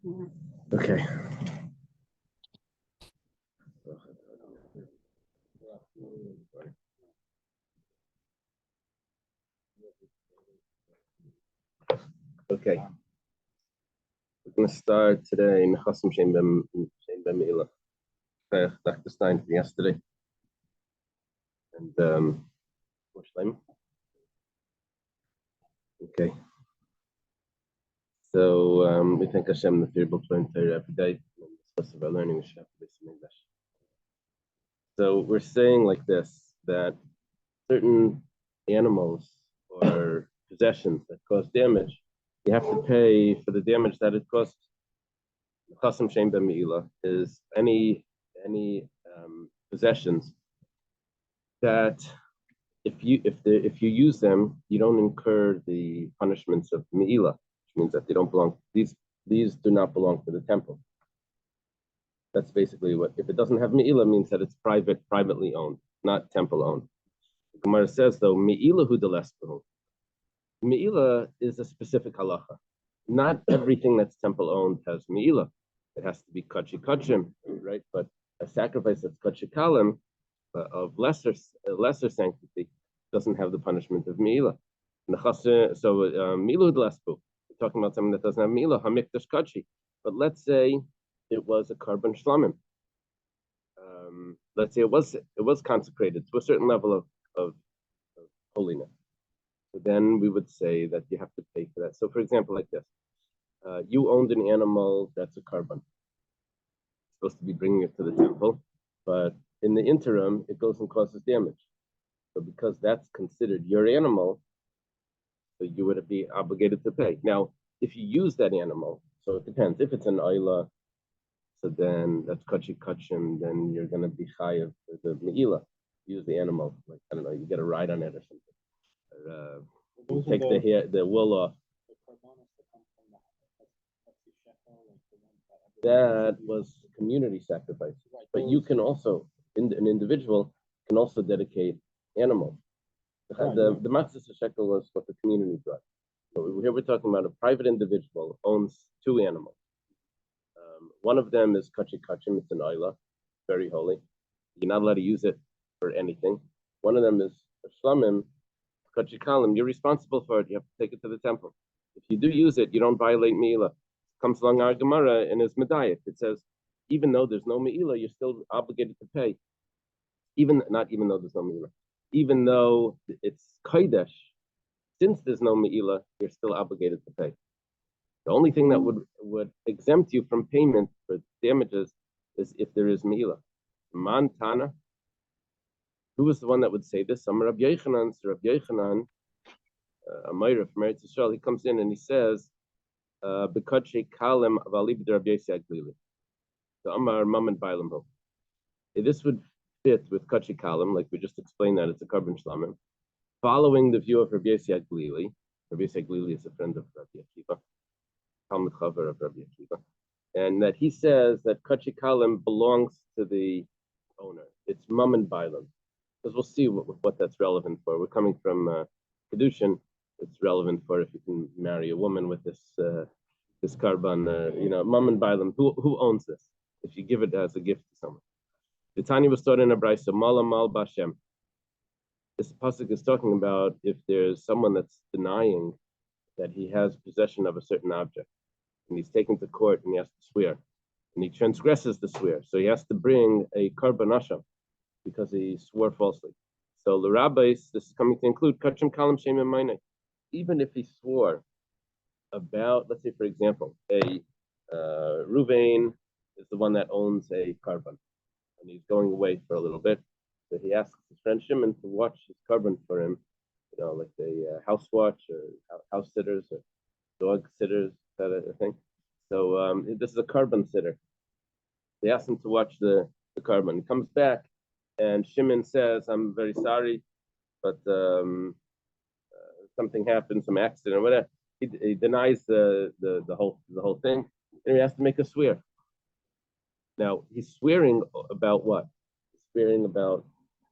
Okay. Okay. We're going to start today in Chasam Shem Ben Meila. Dr. Stein from yesterday. And okay. So we thank Hashem that we're able to learn Torah every day. And discuss about learning we should have to be some English. So we're saying like this, that certain animals or possessions that cause damage, you have to pay for the damage that it caused. Chasam Shem Ben Meila is any possessions that if you use them, you don't incur the punishments of Meila, which means that they don't belong. These do not belong to the temple. That's basically what. If it doesn't have Meila, means that it's privately owned, not temple owned. The Gemara says though, Meila hu delespahu. Meila is a specific halacha. Not everything that's temple owned has Meila. It has to be kachi kachim, right? But a sacrifice that's kachi kalim of lesser sanctity doesn't have the punishment of Meila. So Milu Dlaspu, we're talking about something that doesn't have Meila, Hamikdash Kachi. But let's say it was a carbon shlamim. Let's say it was consecrated to a certain level of holiness. So then we would say that you have to pay for that. So for example, like this, you owned an animal that's a carbon. You're supposed to be bringing it to the temple, but in the interim, it goes and causes damage. So because that's considered your animal, so you would be obligated to pay. Now, if you use that animal, so it depends. If it's an oila, so then that's kachi kachim, then you're going to be chayav the meila. Use the animal, like I don't know, you get a ride on it or something. Or you take the wool off. That was community sacrifice. But you can also, an individual can also dedicate animals. The matzah shekel was what the community brought. So here we're talking about a private individual owns two animals. One of them is kachi kachim, it's an oila, very holy. You're not allowed to use it for anything. One of them is a shlamim, kachi kalim. You're responsible for it. You have to take it to the temple. If you do use it, you don't violate meila. Comes along our Gemara in his medayik. It says, even though there's no meila, you're still obligated to pay. Even though there's no meila, even though it's kodesh, since there's no meila, you're still obligated to pay. The only thing that would exempt you from payment for damages is if there is meila. Mantana, who was the one that would say this? Rabbi Yochanan, a Meir from Eretz Yisrael, he comes in and he says, "Bekachi kalim avalib Rabbi Yossi Aglili." The Amar Mammon Bailam. This would fit with kachi kalim, like we just explained that it's a carbon shlamim. Following the view of Rabbi Yossi Aglili, Rabbi Yossi Aglili is a friend of Rabbi Akiva, Talmud Chaver of Rabbi Akiva, and that he says that kachi kalim belongs to the owner. It's Mammon Bailam, because we'll see what that's relevant for. We're coming from Kedushin. It's relevant for if you can marry a woman with this carbon, Mammon Bailam. Who owns this? If you give it as a gift to someone. The Tanya was taught in a brayso, Mala Mal Bashem. This pasuk is talking about if there's someone that's denying that he has possession of a certain object, and he's taken to court and he has to swear, and he transgresses the swear, so he has to bring a carbon asham because he swore falsely. So the rabbis, this is coming to include kachim kalam shem and even if he swore about, let's say for example, a Ruvain is the one that owns a carbon, and he's going away for a little bit. So he asks his friend Shimon to watch his carbon for him, like the house watch or house sitters or dog sitters, that thing. So this is a carbon sitter. They ask him to watch the carbon. He comes back, and Shimon says, "I'm very sorry, but something happened, some accident or whatever." He denies the whole thing, and he has to make a swear. Now he's swearing about what? He's swearing about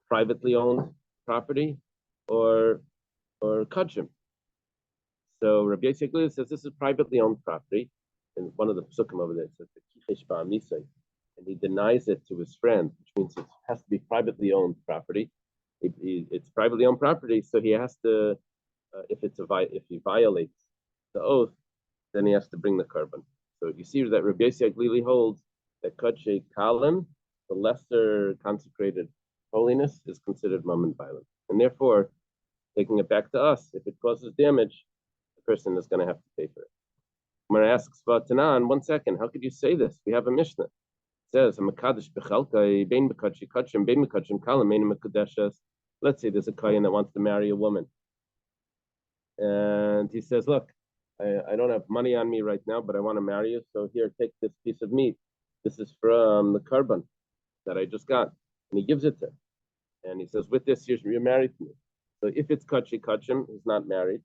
privately owned property or kachim. So Rabbi Yossi says this is privately owned property. in one of the psukim over there, it says and he denies it to his friend, which means it has to be privately owned property. It's privately owned property, so he has to, if he violates the oath, then he has to bring the carbon. So you see that Rabbi Yossi Aglili holds that Kache Kalim, the lesser consecrated holiness, is considered mammon violent. And therefore, taking it back to us, if it causes damage, the person is going to have to pay for it. Gemara asks, Tanan, 1 second, how could you say this? We have a Mishnah. It says, let's say there's a kohen that wants to marry a woman. And he says, look, I don't have money on me right now, but I want to marry you. So here, take this piece of meat. This is from the carbon that I just got. And he gives it to her. And he says, with this, you're married to me. So if it's kachim, he's not married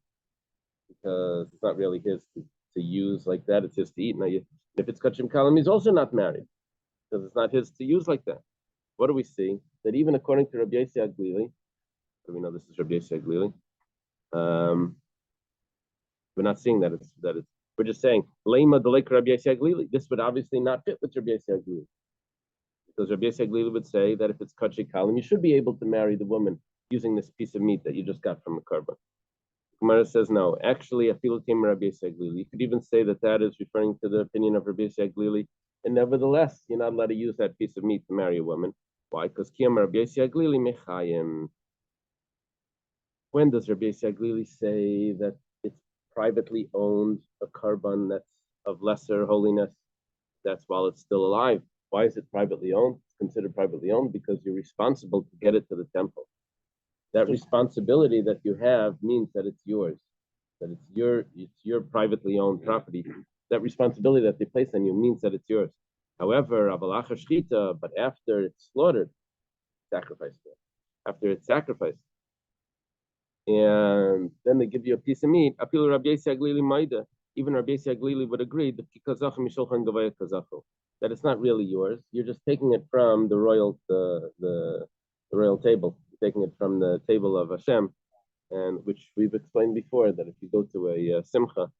because it's not really his to use like that. It's his to eat. Now, if it's kachim kalim, he's also not married because it's not his to use like that. What do we see? That even according to Rabbi Yossi Aglili, we know this is Rabbi Yossi Aglili, we're not seeing that it's we're just saying Lema Delek Rabbi Yossi Aglili. This would obviously not fit with Rabbi Yossi Aglili. Because Rabbi Yossi Aglili would say that if it's kachi kalim, you should be able to marry the woman using this piece of meat that you just got from the carbon. Gemara says no. Actually, afilu came Rabbi Yossi Aglili. You could even say that is referring to the opinion of Rabbi Yossi Aglili. And nevertheless, you're not allowed to use that piece of meat to marry a woman. Why? Because Kiyam Rabbi Yossi Aglili mechayim. When does Rabbi Yossi Aglili say that it's privately owned, a carbon that's of lesser holiness? That's while it's still alive. Why is it privately owned? It's considered privately owned because you're responsible to get it to the temple. That responsibility that you have means that it's yours, that it's your privately owned property. That responsibility that they place on you means that it's yours. However, but after it's slaughtered, sacrificed it. After it's sacrificed, and then they give you a piece of meat. Even Rabbi Yossi Aglili would agree that it's not really yours. You're just taking it from the royal table. You're taking it from the table of Hashem, and which we've explained before that if you go to a simcha,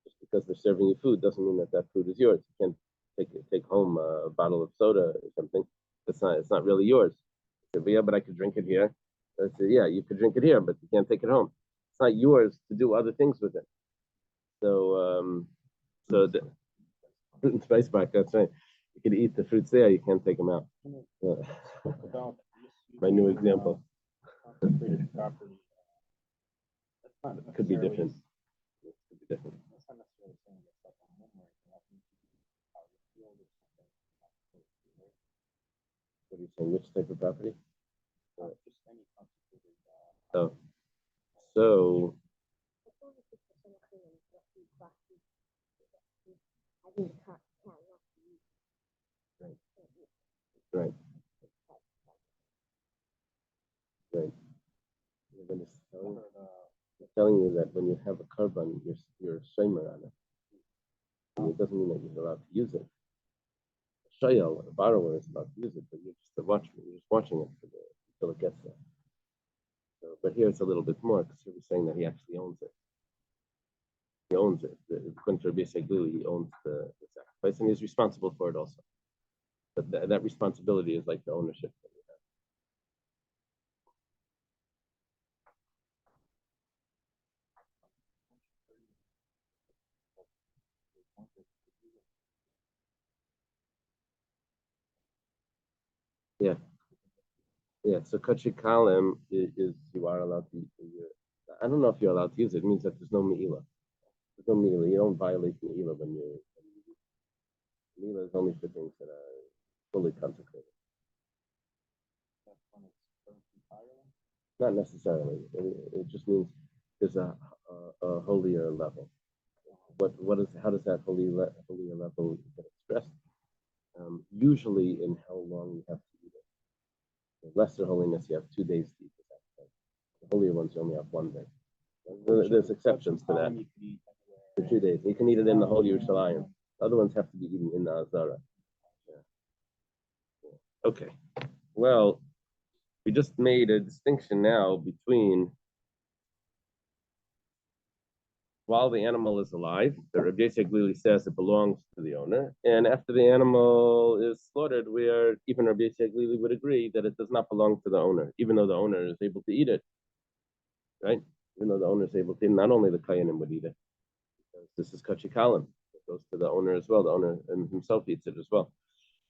just because they're serving you food doesn't mean that food is yours. You can't take home a bottle of soda or something. It's not really yours. You say, yeah, but I could drink it here. I say, yeah, you could drink it here, but you can't take it home. It's not yours to do other things with it. So the fruit and spice box, that's right. You can eat the fruits there, you can't take them out. My new example. Could be different. Could be different. What are you saying? Which type of property? Oh. So right. They're telling you that when you have a carbon, you're a shamer on it. And it doesn't mean that you're allowed to use it. A shayel, a borrower, is allowed to use it, but you're just a watchman. You're just watching it until it gets there. So, but here it's a little bit more because he was saying that he actually owns it. He owns it. According to Rabbi Yossi Aglili, he owns the sacrifice, and he's responsible for it also. But that responsibility is like the ownership that we have. Yeah. So kachi kalim is you are allowed to use it. I don't know if you're allowed to use it. It means that there's no me'ila. There's no me'ila. You don't violate me'ila when you me'ila is only for things that are fully consecrated. Not necessarily. It just means there's a holier level. How does that holier level get expressed? Usually in how long you have to eat it. The lesser holiness, you have 2 days to eat it. The holier ones, you only have 1 day. There's exceptions to that. For 2 days. You can eat it in the whole Yerushalayim. The other ones have to be eaten in the Azara. Yeah. Okay. Well, we just made a distinction now between while the animal is alive, the Rabbi Yosef Glili says it belongs to the owner, and after the animal is slaughtered, even Rabbi Yosef Glili would agree that it does not belong to the owner, even though the owner is able to eat it, right? Even though the owner is able to, not only the Kayanim would eat it, because this is Kachikalim. It goes to the owner as well. The owner himself eats it as well.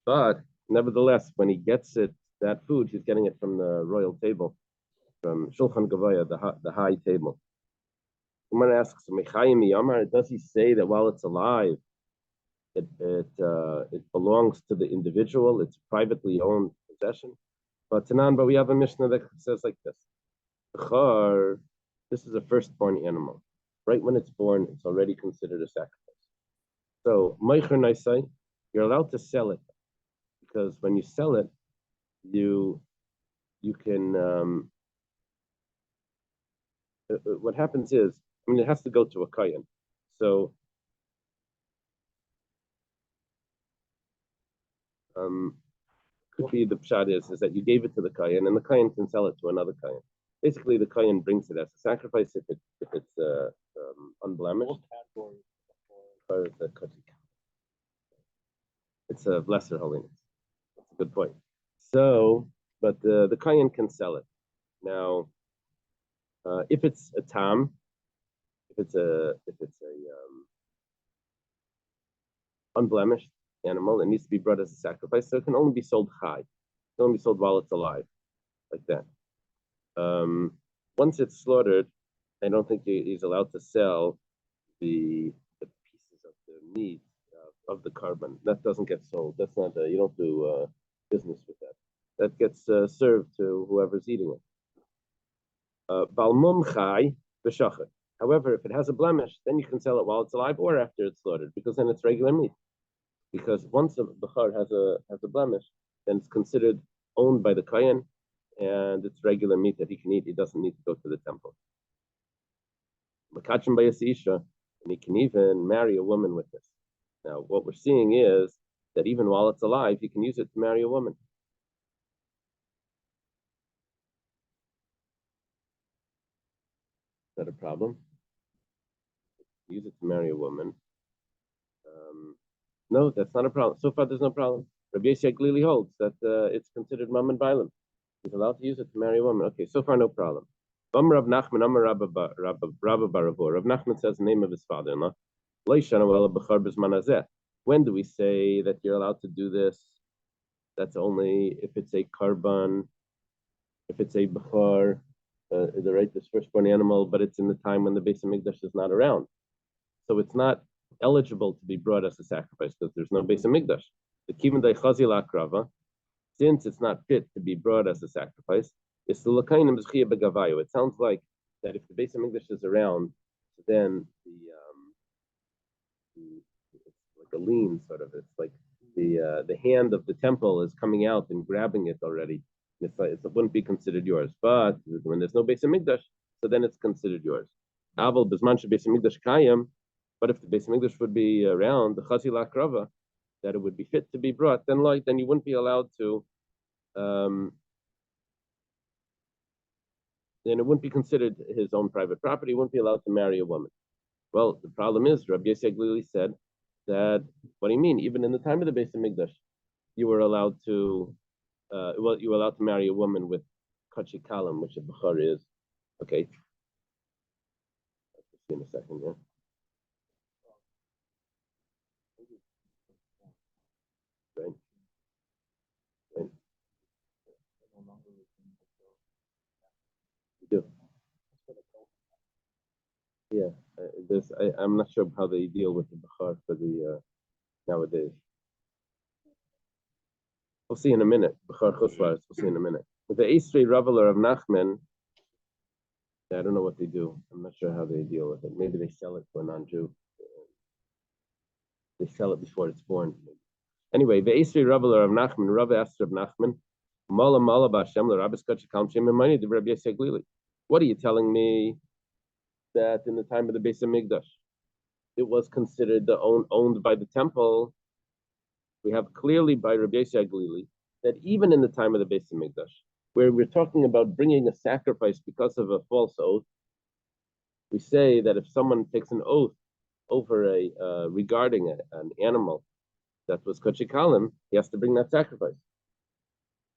But nevertheless, when he gets it, that food, he's getting it from the royal table, from Shulchan Gavaya, the high table. Someone asks, does he say that while it's alive, it belongs to the individual, it's privately owned possession? But we have a Mishnah that says like this. This is a firstborn animal. Right when it's born, it's already considered a sacrifice. So, you're allowed to sell it, because when you sell it, you can, what happens is, it has to go to a kayan. So, could be the pshat is that you gave it to the kayan, and the kayan can sell it to another kayan. Basically, the kayan brings it as a sacrifice if it's unblemished. It's a lesser holiness. That's a good point. So, but the kayan can sell it. Now, if it's a tam, if it's a unblemished animal, it needs to be brought as a sacrifice, so it can only be sold chai. It can only be sold while it's alive, like that. Once it's slaughtered, I don't think he's allowed to sell the pieces of the meat of the carbon. That doesn't get sold. That's not you don't do business with that. That gets served to whoever's eating it. Balmum chai b'shachet. However, if it has a blemish, then you can sell it while it's alive or after it's slaughtered, because then it's regular meat. Because once a bachar has a blemish, then it's considered owned by the kayan, and it's regular meat that he can eat. He doesn't need to go to the temple. Makachim bayasisha, and he can even marry a woman with this. Now, what we're seeing is that even while it's alive, he can use it to marry a woman. Is that a problem? Use it to marry a woman. No, that's not a problem. So far, there's no problem. Rabbi Yosef clearly holds that it's considered mam and bailam. He's allowed to use it to marry a woman. Okay, so far, no problem. Rav Nachman says the name of his father-in-law. When do we say that you're allowed to do this? That's only if it's a karban, if it's a bachar, this firstborn animal, but it's in the time when the Beis Hamikdash is not around. So it's not eligible to be brought as a sacrifice because there's no Beis Hamikdash. The kivan daichazi lakrava, since it's not fit to be brought as a sacrifice, it's the lakainim b'schiyah begavayu. It sounds like that if the Beis Hamikdash is around, then it's like a lien sort of. It's like the hand of the temple is coming out and grabbing it already. It wouldn't be considered yours. But when there's no Beis Hamikdash, so then it's considered yours. Aval b'zman shebeis Hamikdash kayim. But if the Beis Hamikdash would be around, the chazi lakrava, that it would be fit to be brought, then you wouldn't be allowed to. Then it wouldn't be considered his own private property. He wouldn't be allowed to marry a woman. Well, the problem is, Rabbi Yosef Glili said that, what do you mean? Even in the time of the Beis Hamikdash, you were allowed to, you were allowed to marry a woman with kachi kalam, which a bachar is. Okay. Let's see in a second, yeah. Right. Right. You do. Yeah, I'm not sure how they deal with the bachar for the nowadays. We'll see in a minute. Bachar chusvaris. We'll see in a minute. With the Eastri Raveler of Nachman, I don't know what they do. I'm not sure how they deal with it. Maybe they sell it to a non-Jew. They sell it before it's born. Anyway, the Eastri Raveler of Nachman, Rav Esther of Nachman, Mala Mala Bashem, the Rabbis Kachikam Shem Money, the Rabbi Yosef Glili. What are you telling me? That in the time of the Beis Hamikdash, it was considered owned by the temple. We have clearly by Rabbi Yosef Glili that even in the time of the Beis Hamikdash, where we're talking about bringing a sacrifice because of a false oath, we say that if someone takes an oath over regarding an animal that was kachikalim, he has to bring that sacrifice.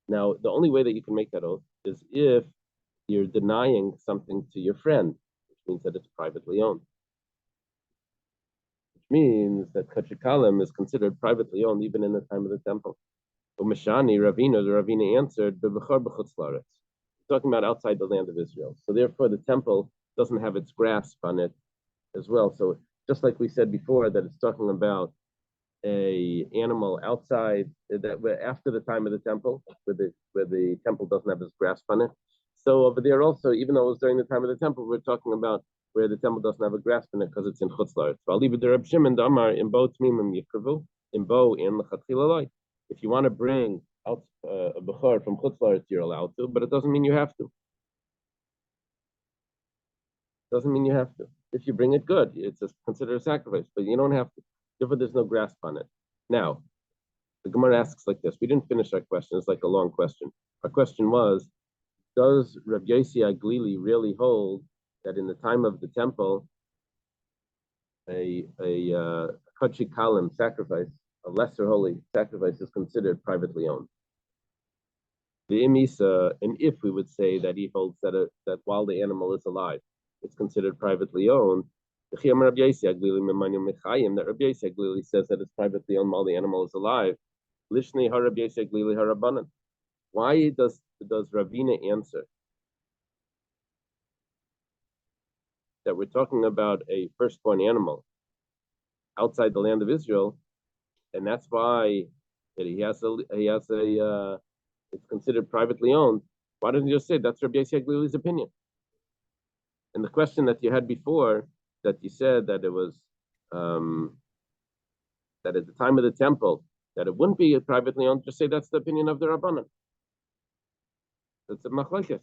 Now, the only way that you can make that oath is if you're denying something to your friend, which means that it's privately owned. Which means that kachikalim is considered privately owned even in the time of the temple. Umeshani, the Ravina answered, talking about outside the land of Israel. So therefore the temple doesn't have its grasp on it as well. So just like we said before, that it's talking about a animal outside that after the time of the temple, where the temple doesn't have its grasp on it. So over there also, even though it was during the time of the temple, we're talking about where the temple doesn't have a grasp on it because it's in Chutz La'aretz. If you want to bring out a bechor from Chutz La'aretz, you're allowed to, but it doesn't mean you have to. Doesn't mean you have to. If you bring it, good. It's considered a sacrifice, but you don't have to. Therefore, there's no grasp on it. Now, the Gemara asks like this. We didn't finish our question. It's like a long question. Our question was, does Rabbi Yossi Aglili really hold that in the time of the temple, a kachi kalim sacrifice, a lesser holy sacrifice, is considered privately owned? The imisa, and if we would say that he holds that while the animal is alive, it's considered privately owned, that Rabbi Yossi Aglili says that it's privately owned while the animal is alive. Lishni Rabbi Yossi Aglili harabanan. Why does Ravina answer that we're talking about a firstborn animal outside the land of Israel, and that's why that it's considered privately owned? Why doesn't you just say that's Rabbi Yossi Aglili's opinion? And the question that you had before, that you said that it was that at the time of the temple that it wouldn't be privately owned, just say that's the opinion of the Rabbanan. That's a machlokes.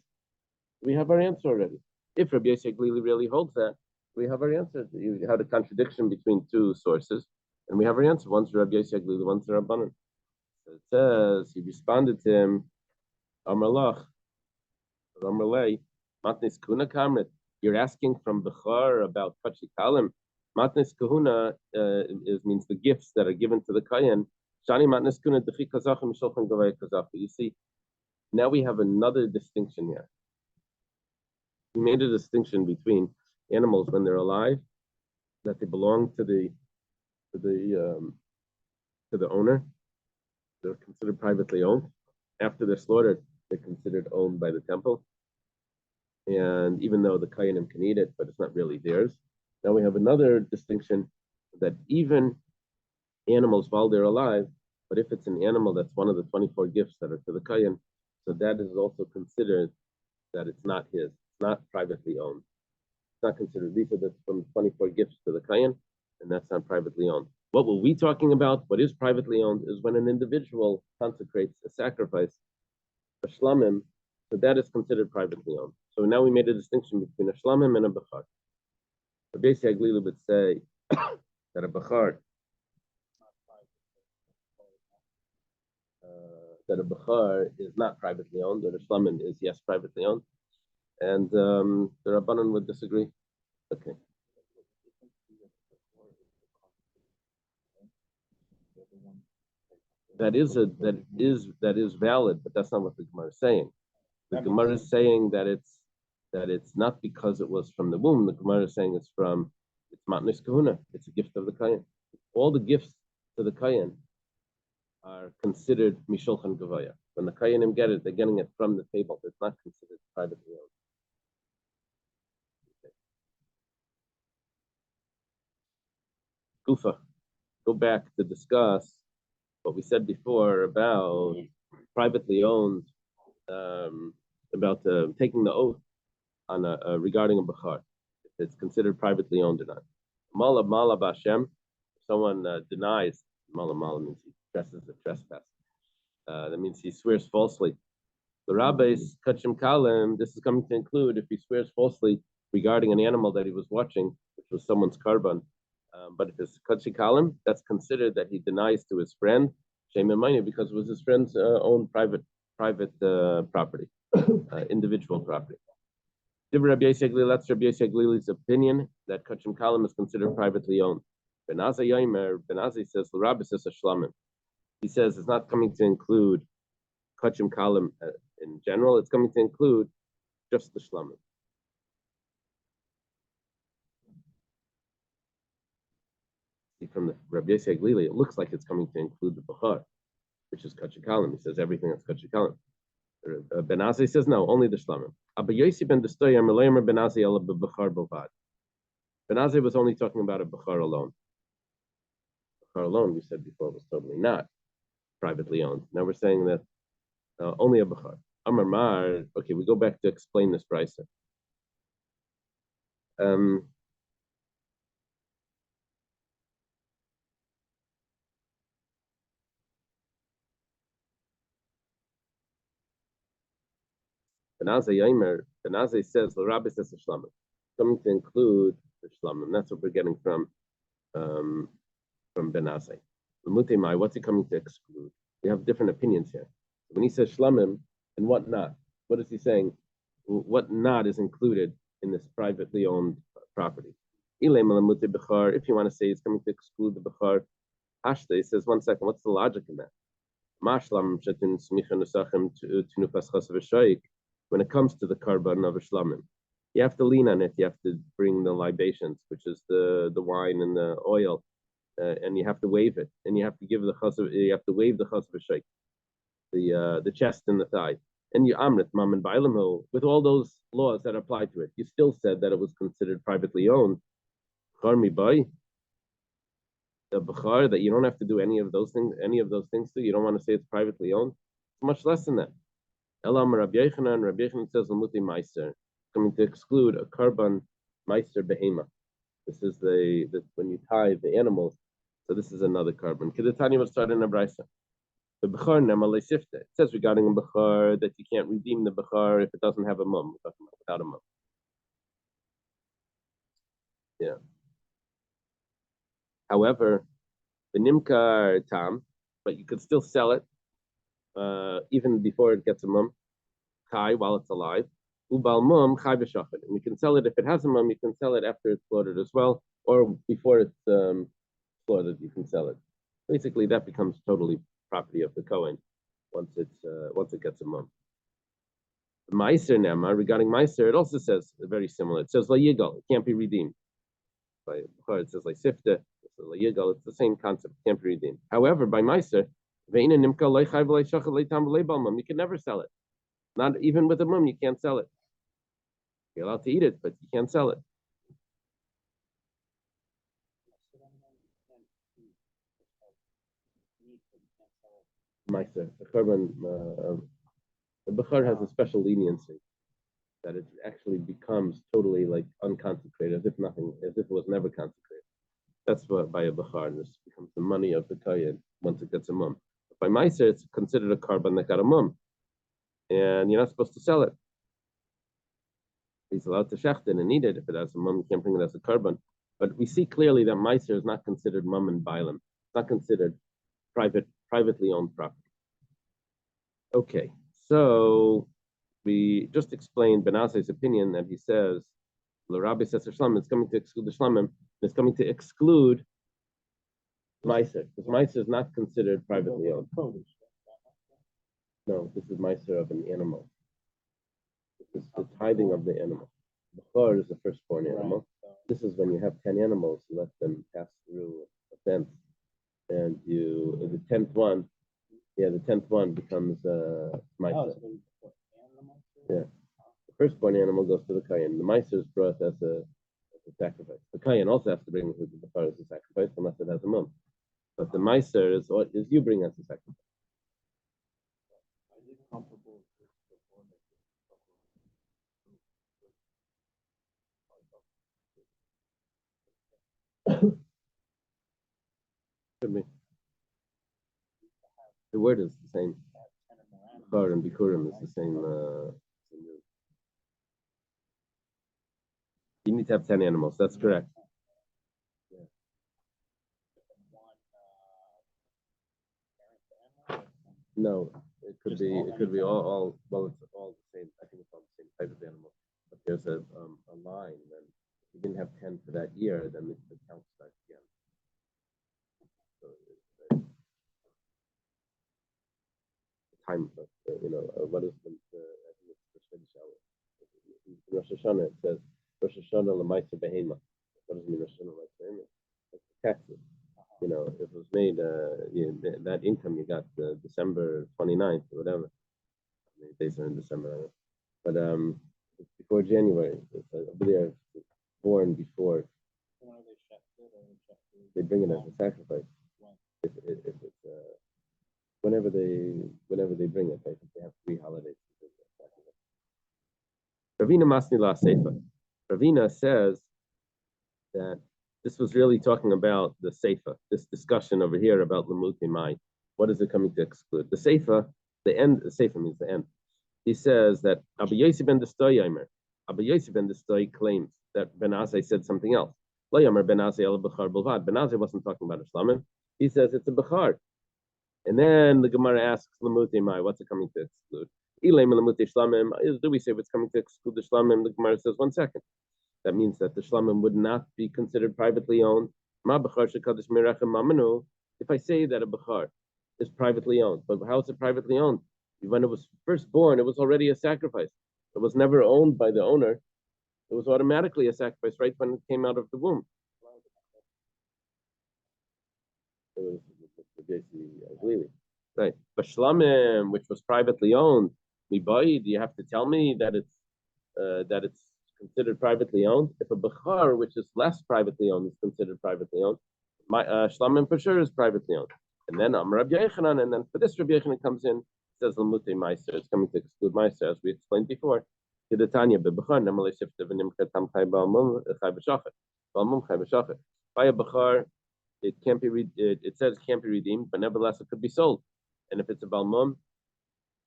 We have our answer already. If Rabbi Yossi Aglili really holds that, we have our answer. You had a contradiction between two sources, and we have our answer. One's Rabbi Yossi Aglili, one's the Rabbanan. So it says, he responded to him, Amar Lach, Amar Lei, Matnis Kuna Kamrit. You're asking from Bechar about Kachi Kalim. Matnis Kahuna means the gifts that are given to the Kayan. Shani Matnis Kuna Dechi Kazachim Shulchan Gavai Kazach. You see, now we have another distinction here. We made a distinction between animals when they're alive, that they belong to the owner. They're considered privately owned. After they're slaughtered, they're considered owned by the temple. And even though the Kayanim can eat it, but it's not really theirs. Now we have another distinction that even animals while they're alive, but if it's an animal that's one of the 24 gifts that are to the Kayan, so that is also considered that it's not his, it's not privately owned. It's not considered. These are from 24 gifts to the Kayan, and that's not privately owned. What were we talking about? What is privately owned is when an individual consecrates a sacrifice, a shlamim, so that is considered privately owned. So now we made a distinction between a shlamim and a bechar. Rabbi Yossi Aglili would say that a bechar is not privately owned, or the shlamim is yes privately owned, and the Rabbanan would disagree. Okay. That is valid, but that's not what the Gemara is saying. The Gemara is saying that it's not because it was from the womb. The Gemara is saying it's matnis kahuna. It's a gift of the Kayan. All the gifts to the Kayan are considered mishulchan gavaya. When the Kayanim get it, they're getting it from the table. It's not considered privately owned. Okay. Gufa, go back to discuss what we said before about privately owned, about taking the oath on regarding a bechar, if it's considered privately owned or not. Mala b'Hashem, someone denies, mala means he dresses a trespass. That means he swears falsely. The rabbis kachim kalim. This is coming to include if he swears falsely regarding an animal that he was watching, which was someone's karban. But if it's kachi kalim, that's considered that he denies to his friend shem emayne because it was his friend's own private property, individual property. Rabbi Yosef Glili, that's Rabbi Yosef Glili's opinion that Kachim Kalim is considered privately owned. Ben Azai Yomer, Ben Azai says, L'Rabbi says Shlamim. He says it's not coming to include Kachim Kalim in general, it's coming to include just the Shlamim. From the Rabbi Yosef Glili, it looks like it's coming to include the Bechar, which is Kachim Kalim. He says everything that's Kachim Kalim. Ben Azai says no, only the Shlamim. Abba Yosef ben Destoyer Melayer Ben Azai ala b'Bechar Bilvad. Ben Azai was only talking about a Bechar alone. Bechar alone, we said before, was totally not privately owned. Now we're saying that only a Bechar. Amar Mar. Okay, we go back to explain this price. Ben Azai says the Rabbi says the Shlamim. Coming to include the Shlamim. That's what we're getting from Ben Azai. What's he coming to exclude? We have different opinions here. When he says Shlamim and what not, what is he saying? What not is included in this privately owned property? If you want to say it's coming to exclude the Bechar, Ashta, he says, 1 second, what's the logic in that? When it comes to the karban of a shlamim, you have to lean on it. You have to bring the libations, which is the wine and the oil, and you have to wave it, and you have to give the chasav. You have to wave the chasav shayk, the chest and the thigh, and you amrit mam and bailam with all those laws that apply to it. You still said that it was considered privately owned. Charmi bay. The Bechar, that you don't have to do any of those things to, you don't want to say it's privately owned. It's much less than that. Elam Rabbi Yochanan says Lamuti Meister, coming to exclude a karban Meister behema. This is the when you tie the animals. So this is another karban. Kedatani was started in a brisa. The Bechar Nema Sifte. It says regarding a Bechar that you can't redeem the Bechar if it doesn't have a mum, without a mum. Yeah. However, the nimkar tam, but you could still sell it even before it gets a mum, chai, while it's alive. Ubal mum chai b'shachar, and you can sell it if it has a mum. You can sell it after it's slaughtered as well, or before it's slaughtered. You can sell it. Basically, that becomes totally property of the kohen once it gets a mum. Meiser nema, regarding meiser, it also says very similar. It says la yigal, it can't be redeemed. By it says like sifte. It's the same concept, can't be redeemed. However, by Meiser, you can never sell it. Not even with a mum, you can't sell it. You're allowed to eat it, but you can't sell it. Meiser, the Bechar has a special leniency that it actually becomes totally like unconsecrated, as if it was never consecrated. That's what by a Bechar, this becomes the money of the Kayan once it gets a mum. By Meiser, it's considered a karban that got a mum, and you're not supposed to sell it. He's allowed to shechten and eat it if it has a mum. You can't bring it as a karban. But we see clearly that Meiser is not considered mum and bailam. It's not considered privately owned property. Okay, so we just explained Ben Azai's opinion that he says the Rabbi says Shlamim is coming to exclude the Shlamim. It's coming to exclude Meiser, because Meiser is not considered privately owned. No, this is Meiser of an animal. This is the tithing of the animal. Bechor is the firstborn animal. This is when you have 10 animals, you let them pass through a fence, and the 10th one becomes Meiser. Yeah. The firstborn animal goes to the Kayan. The Meiser is brought as a sacrifice. The Kayan also has to bring the Bechor as a sacrifice unless it has a mum. But the Meiser is what is you bring as a sacrifice. Could be. The word is the same. Bechor and Bikurim is the same. You need to have 10 animals. That's correct. Yeah. No, it could be all. Well, it's all the same. I think it's all the same type of animal. But there's a line when you didn't have 10 for that year, then the count starts again. So time, what is I think it's the Shadish hour. In Rosh Hashanah, it says, Rosh Hashanah Lamaitza Behema. What does it mean, Rosh Hashanah Lamaitza Behema? Like the taxes. If it was made, that income you got December 29th or whatever. Many days are in December. But it's before January. I believe it's born before. They bring it as a sacrifice. If it's whenever they bring it, I think they have 3 holidays. Ravina Masni La Seifa. Ravina says that this was really talking about the Seifa, this discussion over here about Lamute Mai. What is it coming to exclude? The Seifa, the end, the Seifa means the end. He says that Abba Yossi ben Destoy Yomer. Abba Yossi ben Destoy claims that Ben Azai said something else. Lo Yomer Ben Azai el Bechar Bilvad. Ben Azai wasn't talking about a Shlamim. He says it's a Bechar. And then the Gemara asks Lamute Mai, what's it coming to exclude? Do we say what's coming to exclude the Shlamim? The Gemara says, 1 second. That means that the Shlamim would not be considered privately owned. If I say that a Bechar is privately owned, but how is it privately owned? When it was first born, it was already a sacrifice. It was never owned by the owner. It was automatically a sacrifice right when it came out of the womb. It was right. But Shlamim, which was privately owned, do you have to tell me that it's considered privately owned? If a Bechar, which is less privately owned, is considered privately owned, my Shlamim for sure is privately owned. And then Rabbi Yechanan, and then for this Rabbi Yechanan comes in, says Lamute Meiser. It's coming to exclude Meiser, as we explained before. By a Bechar, it can't be it says it can't be redeemed, but nevertheless it could be sold. And if it's a Balmum, it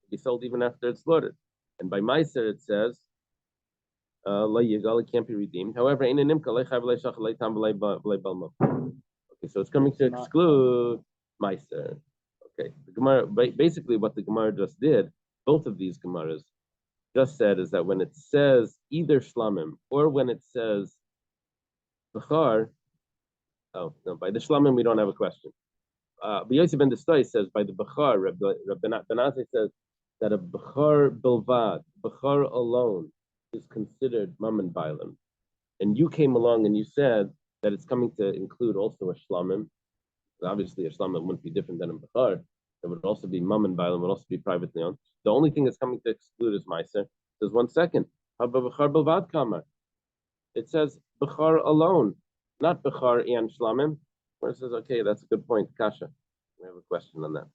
can be sold even after it's slaughtered. And by Meiser it says La Yigal, it can't be redeemed. However, okay, so it's coming to exclude Meiser. Okay, the Gemara, basically what the Gemara just did, both of these Gemaras just said is that when it says either Shlamim or when it says Bechar, oh no, by the Shlamim we don't have a question. Yossi ben Destoy says by the Bechar, Rabbi Benazai says that a Bechar Bilvad, Bechar alone, is considered Mammon Bailam. And you came along and you said that it's coming to include also a Shlamim. Obviously, a Shlamim wouldn't be different than a Bechar. It would also be Mammon Bailam, would also be privately owned. The only thing that's coming to exclude is Meiser. There's 1 second. How about Bechar Bilvad Kamma? It says Bechar alone, not Bechar and Shlamim. Where it says, okay, that's a good point, Kasha. We have a question on that.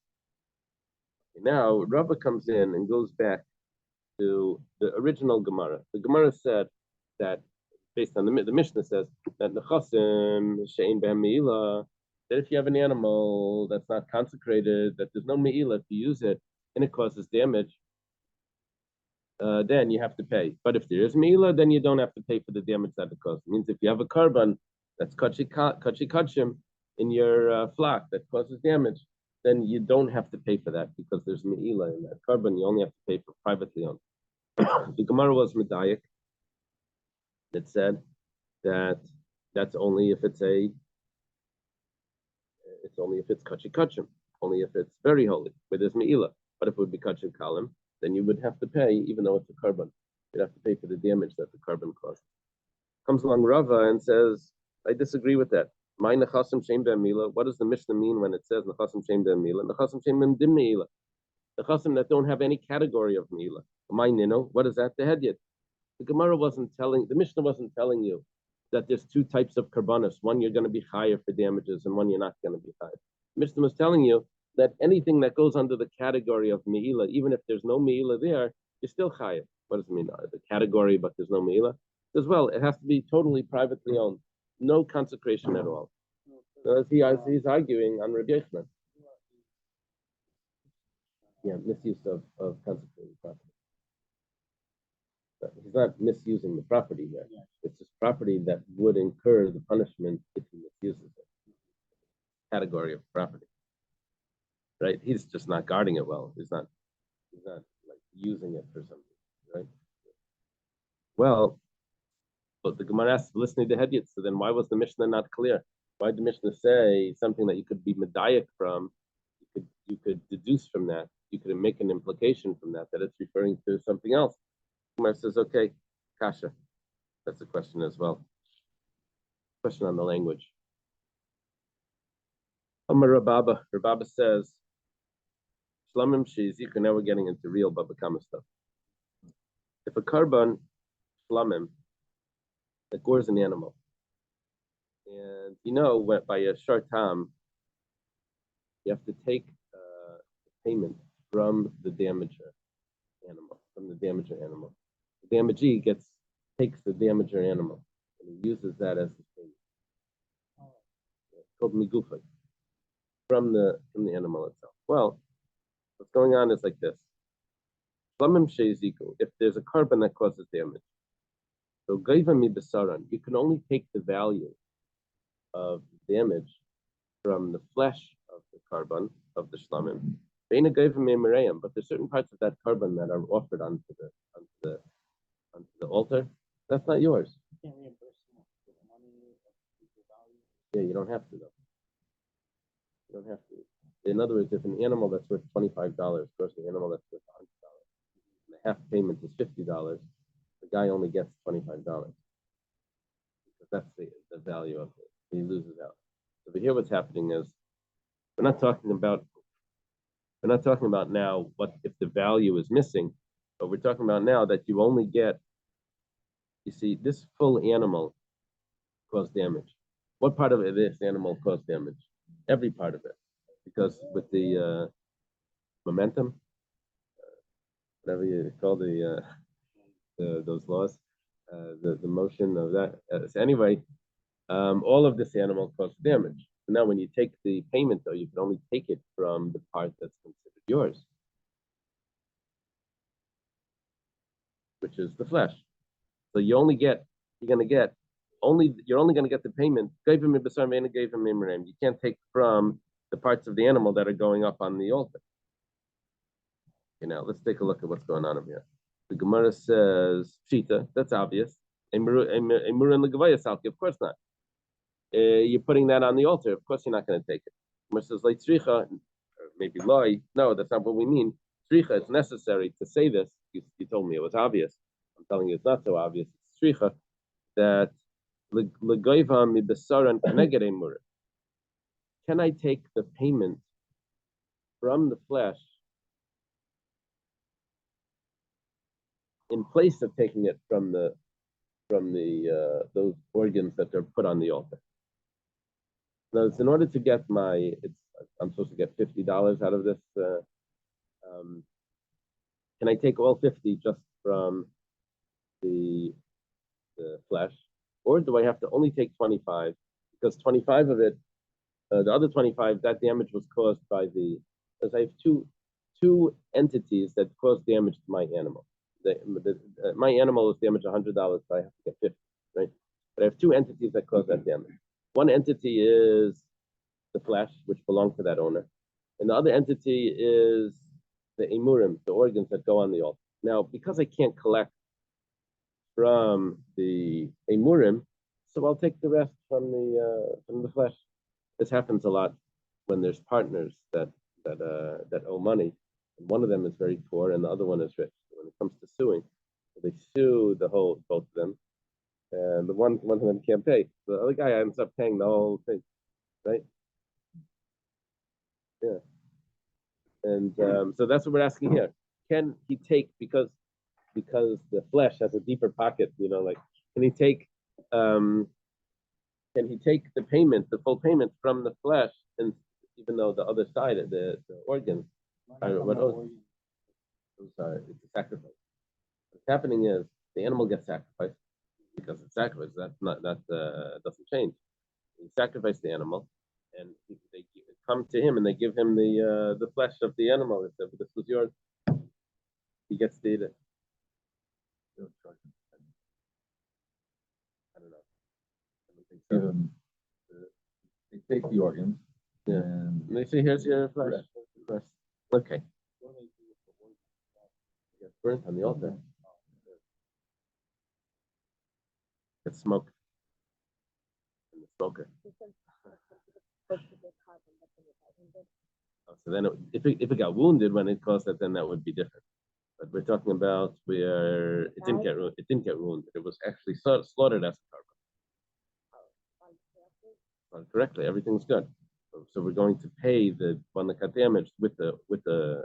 Okay, now, Rava comes in and goes back to the original Gemara. The Gemara said that, based on the Mishnah says, that Nechasim, She'ein Behem Me'ilah, that if you have an animal that's not consecrated, that there's no Me'ilah to use it, and it causes damage, then you have to pay. But if there is Me'ilah, then you don't have to pay for the damage that it causes. It means if you have a carbon that's kachim in your flock that causes damage, then you don't have to pay for that because there's Me'ilah in that carbon. You only have to pay for privately owned. The Gemara was Medayik that said that that's only if it's only if it's kachim, only if it's very holy, where there's Me'ilah. But if it would be kachim kalim, then you would have to pay, even though it's a carbon. You'd have to pay for the damage that the carbon caused. Comes along Rava and says, I disagree with that. My nechasim shem be'amila. What does the Mishnah mean when it says nechasim shem be'amila? Nechasim shem dim meila. Nechasim that don't have any category of meila. My nino. What is that? The hedyet. The Mishnah wasn't telling you that there's 2 types of karbanos. One you're going to be higher for damages, and one you're not going to be higher. The Mishnah was telling you that anything that goes under the category of meila, even if there's no meila there, you're still higher. What does it mean? The category, but there's no meila. As well, it has to be totally privately owned. No consecration at all. So as he's arguing on Rabbi Yochanan. Yeah, misuse of consecrated property. But he's not misusing the property here. Yeah. It's just property that would incur the punishment if he misuses it. Category of property. Right? He's just not guarding it well. He's not like using it for something, right? Well, but the Gemara asked, listening to Hedyot, so then why was the Mishnah not clear? Why did the Mishnah say something that you could be medayik from? You could deduce from that. You could make an implication from that it's referring to something else. Gemara says, okay, kasha. That's a question as well. Question on the language. Amar Rababa. Rababa says, Shlamim Shizik, now we're getting into real Baba Kamma stuff. If a carbon shlamim that gores an animal, and by a short time, you have to take payment from the damager animal. The damagee takes the damager animal and he uses that as his payment. It's called migufay from the animal itself. Well, what's going on is like this. If there's a carbon that causes damage, so you can only take the value of damage from the flesh of the carbon of the shlamim. But there's certain parts of that carbon that are offered onto the altar. That's not yours. You can't reimburse them for the money or the value. Yeah, you don't have to though. You don't have to. In other words, if an animal that's worth $25 goes to an animal that's worth $100, and the half payment is $50, the guy only gets $25 because that's the value of it. He loses out. So here, what's happening is we're not talking about now what if the value is missing, but we're talking about now that you only get. You see, this full animal caused damage. What part of this animal caused damage? Every part of it, because with the momentum, whatever you call those laws, the motion of that. So anyway, all of this animal caused damage. So now, when you take the payment, though, you can only take it from the part that's considered yours, which is the flesh. So you're only going to get the payment. You can't take from the parts of the animal that are going up on the altar. Okay, now let's take a look at what's going on over here. The Gemara says, Pshita, that's obvious. Of course not. You're putting that on the altar. Of course you're not going to take it. Gemara says, like tzricha, maybe loy. No, that's not what we mean. Tzricha, it's necessary to say this. You told me it was obvious. I'm telling you it's not so obvious. It's tzricha that can I take the payment from the flesh in place of taking it from the those organs that are put on the altar? Now, in order to get I'm supposed to get $50 out of this. Can I take all 50 just from the flesh, or do I have to only take 25? Because 25 of it, the other 25, that damage was caused by because I have two entities that cause damage to my animal. My animal was damaged $100, so I have to get 50, right? But I have two entities that cause that damage. One entity is the flesh, which belongs to that owner, and the other entity is the emurim, the organs that go on the altar. Now, because I can't collect from the emurim, so I'll take the rest from the flesh. This happens a lot when there's partners that owe money, and one of them is very poor and the other one is rich. When it comes to suing, they sue both of them, and the one of them can't pay. The other guy ends up paying the whole thing, right? Yeah. And so that's what we're asking here. Can he take, because the flesh has a deeper pocket, can he take the payment, the full payment from the flesh, and even though the other side of the organs it's a sacrifice. What's happening is the animal gets sacrificed because it's sacrificed. That doesn't change. You sacrifice the animal, and they come to him and they give him the flesh of the animal. They say, "This was yours." He gets to eat it. I don't know. I don't think so. They take the organs. Yeah. And they say, "Here's your flesh." Okay. It gets burnt on the altar. It's smoke. And the smoker. So then, if it got wounded when it caused that, then that would be different. But we're talking about where it didn't get wounded. It was actually slaughtered as a carbon. Correctly, everything's good. So we're going to pay the one that got damaged with the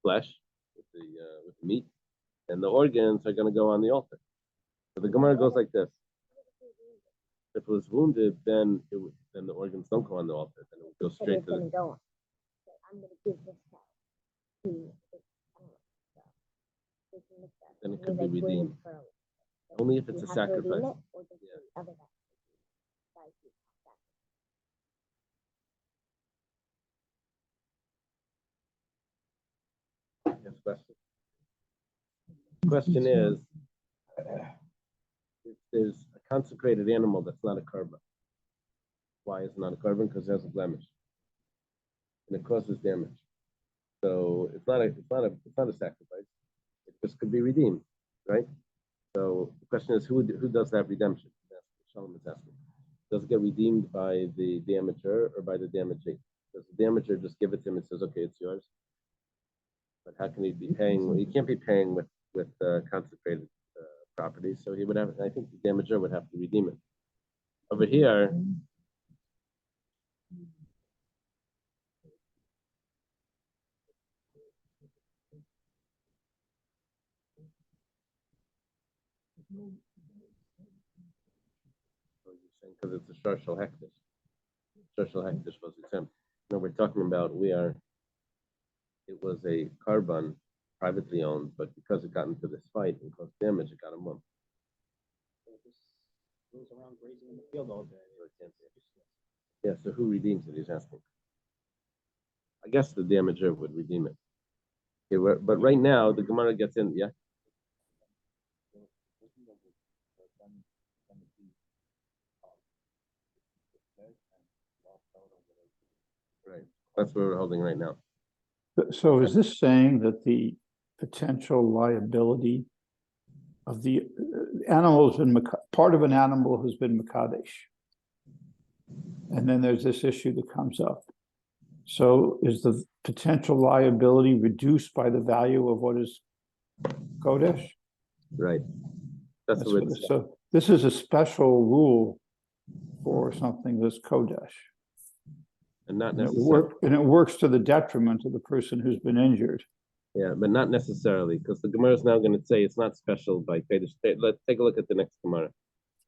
flesh, with the meat, and the organs are going to go on the altar. So the Gemara goes like this: if it was wounded, then the organs don't go on the altar. Then it would go straight to the. I'm going to give this cow to Then it could be redeemed. Only if it's a sacrifice. Yes, question. Question is, if there's a consecrated animal that's not a carbon. Why is it not a carbon? Because it has a blemish, and it causes damage. So it's not a sacrifice. It just could be redeemed, right? So the question is, who does that redemption? That's what Shalom is asking. Does it get redeemed by the damager or by the damagee? Does the damager just give it to him and says, "Okay, it's yours"? But how can he be paying? Well, he can't be paying with consecrated property. So he would have. I think the damager would have to redeem it. Over here. Because it's a Sharshal Hektish. Sharshal Hektish was exempt. No, we're talking about it was a carbon privately owned, but because it got into this fight and caused damage, it got a month. So it just goes around grazing in the field all day. Yeah, so who redeems it? He's asking. I guess the damager would redeem it. Okay, but right now, the Gemara gets in, yeah? Right. That's what we're holding right now. So is this saying that the potential liability of the animal has been part of an animal has been Makadesh? And then there's this issue that comes up. So is the potential liability reduced by the value of what is Kodesh? Right. That's what it's. So this is a special rule for something that's Kodesh. And not necessarily. And it works to the detriment of the person who's been injured. Yeah, but not necessarily, because the Gemara is now going to say it's not special by Kodesh. Let's take a look at the next Gemara.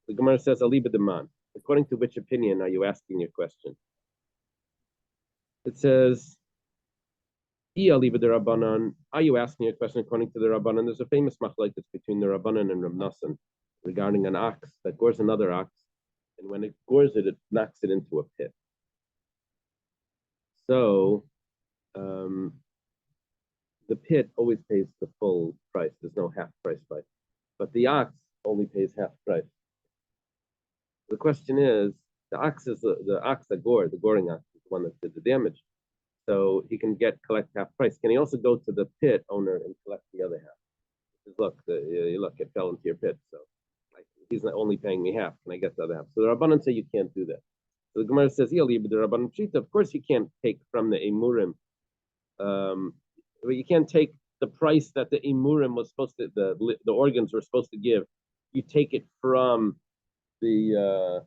The Gemara says, Aliba Deman. According to which opinion are you asking your question? It says, Aliba de Rabbanan. Are you asking your question according to the Rabbanan? There's a famous machlokes between the Rabbanan and Rab Nosson regarding an ox that gores another ox, and when it gores it, it knocks it into a pit. So, the pit always pays the full price. There's no half price fight. But the ox only pays half price. The question is, the ox is the ox that gored, the goring ox is the one that did the damage. So he can collect half price. Can he also go to the pit owner and collect the other half? He says, look, it fell into your pit. So he's not only paying me half. Can I get the other half? So the Rabbanan say you can't do that. So the Gemara says, of course you can't take from the Emurim. But you can't take the price that the Emurim was supposed to, the organs were supposed to give. You take it from the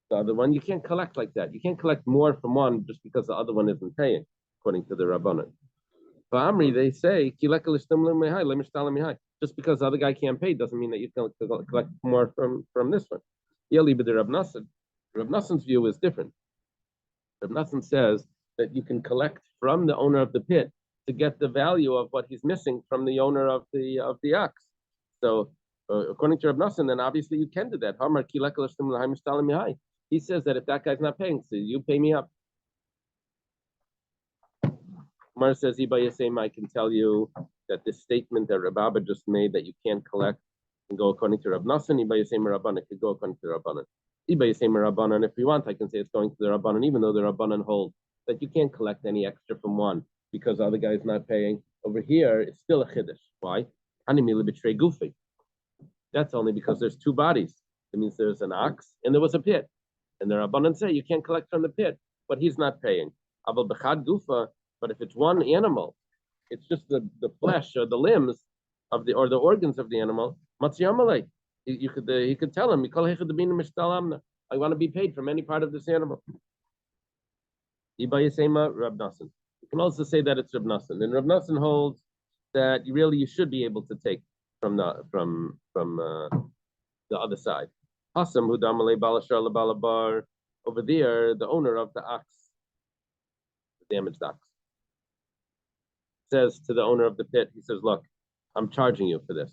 other one. You can't collect like that. You can't collect more from one just because the other one isn't paying, according to the Rabbanan. For Amri, they say, just because the other guy can't pay doesn't mean that you can collect more from this one. Rab Nosson's view is different. Rab Nosson says that you can collect from the owner of the pit to get the value of what he's missing from the owner of the ox. So, according to Rab Nosson, then obviously you can do that. He says that if that guy's not paying, so you pay me up. Mar says, I can tell you that this statement that Rab Abba just made that you can't collect can go according to Rab Nosson. It could go according to Rabbanan. If you want, I can say it's going to the Rabbanan, even though the Rabbanan hold that you can't collect any extra from one because the other guy is not paying. Over here, it's still a chiddush. Why? That's only because there's two bodies. It means there's an ox and there was a pit. And the Rabbanan say you can't collect from the pit, but he's not paying. Aval b'chad gufa, but if it's one animal, it's just the flesh or the limbs of the or the organs of the animal. Matziyamalei. He could tell him, I want to be paid from any part of this animal. Ibayasema Rab Nassan. You can also say that it's Rab Nassan. And Rab Nassan holds that you should be able to take from the other side. Hasam Hudamale Balashar Balabar. Over there, the owner of the ox, the damaged ox, says to the owner of the pit, he says, look, I'm charging you for this.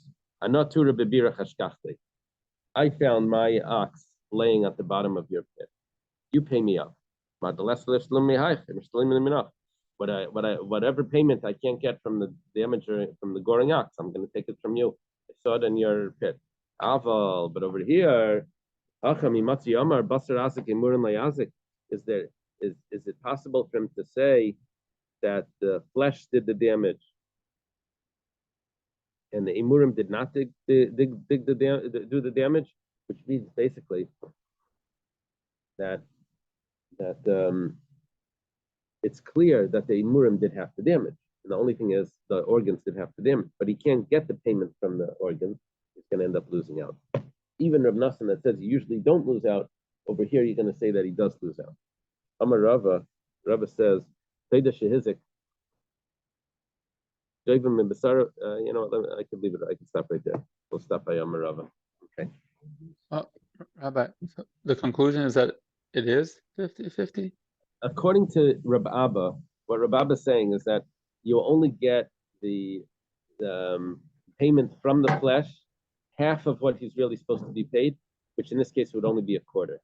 I found my ox laying at the bottom of your pit. You pay me up. Whatever payment I can't get from the damage or from the goring ox, I'm going to take it from you. I saw it in your pit. Aval, but over here, is it possible for him to say that the flesh did the damage and the imurim did not do the damage, which means basically that it's clear that the imurim did have to damage. And the only thing is the organs did have to damage, but he can't get the payment from the organs. He's going to end up losing out. Even Rav Nassan that says you usually don't lose out, over here you're going to say that he does lose out. Amar Rava says, Teda Shehizik. I could leave it. I can stop right there. We'll stop by Amar Rava. Okay. Rabbi, so the conclusion is that it is 50-50? According to Rab Abba, what Rab Abba is saying is that you'll only get the payment from the flesh, half of what he's really supposed to be paid, which in this case would only be a quarter.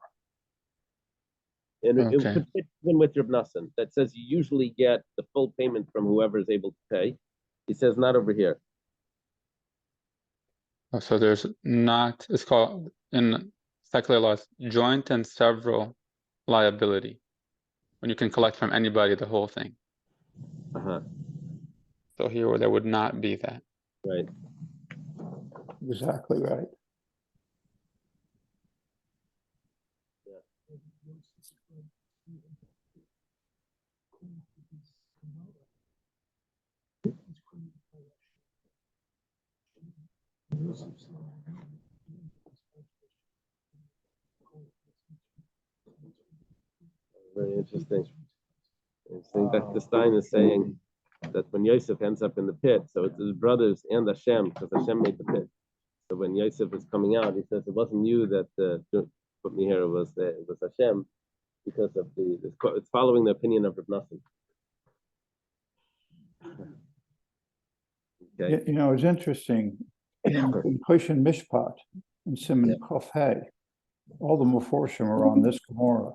And it could fit even with Rab Nassan that says you usually get the full payment from whoever is able to pay. He says not over here. Oh, so there's not, it's called in secular laws, joint and several liability, when you can collect from anybody the whole thing. So here there would not be that. Right. Exactly right. Very interesting. That the Stein is saying that when Yosef ends up in the pit, so it's his brothers and Hashem, because Hashem made the pit. So when Yosef is coming out, he says, "It wasn't you that put me here; it was Hashem," because of it's following the opinion of Rav Nassan. Okay. It's interesting. In Koshin Mishpat, in Siman Chof Hey, all the Meforshim are on this Gemara.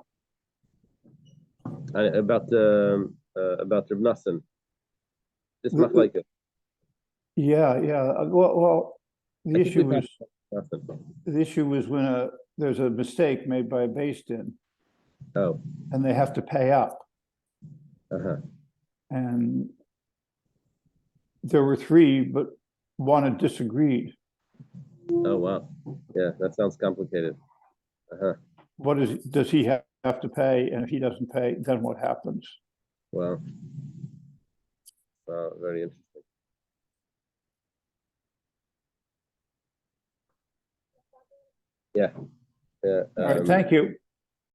About Rav Nassan. This machlokes. Yeah. Well, the issue was when there's a mistake made by a Beis Din. Oh. And they have to pay up. And there were three, but one had disagreed. Oh wow. Yeah, that sounds complicated. Does he have to pay? And if he doesn't pay, then what happens? Wow. Wow, very interesting. Yeah. All right, thank you.